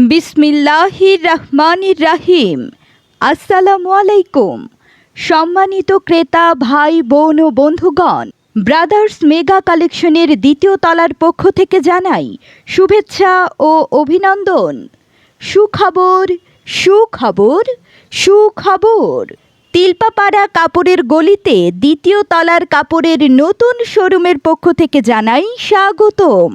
বিসমিল্লাহির রহমানির রাহিম। আসসালামু আলাইকুম। সম্মানিত ক্রেতা ভাই বোন ও বন্ধুগণ, ব্রাদার্স মেগা কালেকশনের দ্বিতীয় তলার পক্ষ থেকে জানাই শুভেচ্ছা ও অভিনন্দন। সুখবর সুখবর সুখবর। তিলপাপাড়া কাপড়ের গলিতে দ্বিতীয় তলার কাপড়ের নতুন শোরুমের পক্ষ থেকে জানাই স্বাগতম।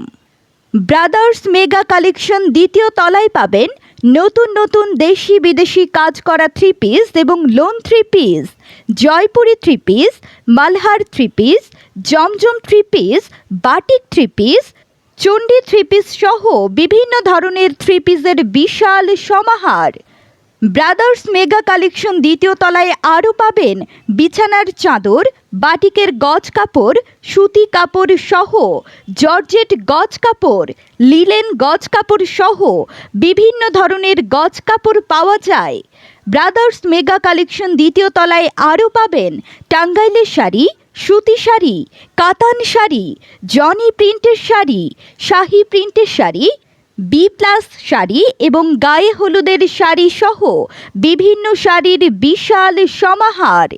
ব্রাদার্স মেগা কালেকশন দ্বিতীয় তলায় পাবেন নতুন নতুন দেশি বিদেশি কাজ করা থ্রি পিস এবং lawn three piece, Jaipuri three piece, Malhar three piece, জমজম three piece, batik three piece, Chandi three piece সহ বিভিন্ন ধরনের থ্রি পিসের বিশাল সমাহার। ব্রাদার্স মেগা কালেকশন দ্বিতীয় তলায় আরও পাবেন বিছানার চাদর, বাটিকের গজ কাপড়, সুতি কাপড় সহ জর্জেট গজ কাপড়, লিলেন গজ কাপড় সহ বিভিন্ন ধরনের গজ কাপড় পাওয়া যায়। ব্রাদার্স মেগা কালেকশন দ্বিতীয় তলায় আরও পাবেন টাঙ্গাইলের শাড়ি, সুতি শাড়ি, কাতান শাড়ি, জনি প্রিন্টের শাড়ি, শাহি প্রিন্টের শাড়ি, বি প্লাস শাড়ি এবং গায়ে হলুদের শাড়ি সহ বিভিন্ন শাড়ির বিশাল সমাহার।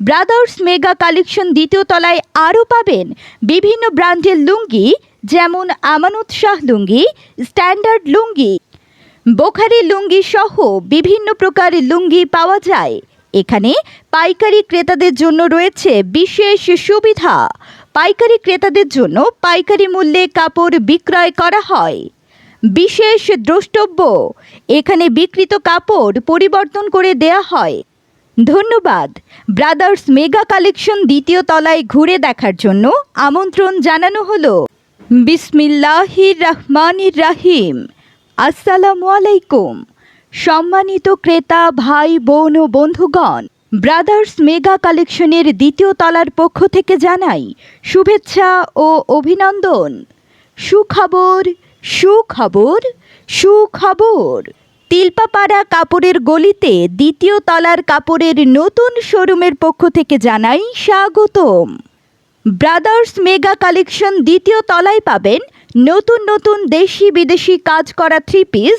ব্রাদার্স মেগা কালেকশন দ্বিতীয় তলায় আরও পাবেন বিভিন্ন ব্র্যান্ডের লুঙ্গি, যেমন আমানত শাহ লুঙ্গি, স্ট্যান্ডার্ড লুঙ্গি, বোখারি লুঙ্গি সহ বিভিন্ন প্রকার লুঙ্গি পাওয়া যায়। এখানে পাইকারি ক্রেতাদের জন্য রয়েছে বিশেষ সুবিধা। পাইকারি ক্রেতাদের জন্য পাইকারি মূল্যে কাপড় বিক্রয় করা হয়। বিশেষ দ্রষ্টব্য, এখানে বিক্রিত কাপড় পরিবর্তন করে দেয়া হয়। ধন্যবাদ। ব্রাদার্স মেগা কালেকশন দ্বিতীয় তলায় ঘুরে দেখার জন্য আমন্ত্রণ জানানো হলো। বিসমিল্লাহির রহমানির রাহিম। আসসালামু আলাইকুম। সম্মানিত ক্রেতা ভাই বোন ও বন্ধুগণ, ব্রাদার্স মেগা কালেকশনের দ্বিতীয় তলার পক্ষ থেকে জানাই শুভেচ্ছা ও অভিনন্দন। সুখবর সুখবর সুখবর। তিলপাপাড়া কাপড়ের গলিতে দ্বিতীয় তলার কাপড়ের নতুন শোরুমের পক্ষ থেকে জানাই স্বাগতম। ব্রাদার্স মেগা কালেকশন দ্বিতীয় তলায় পাবেন নতুন নতুন দেশি বিদেশি কাজ করা থ্রি পিস,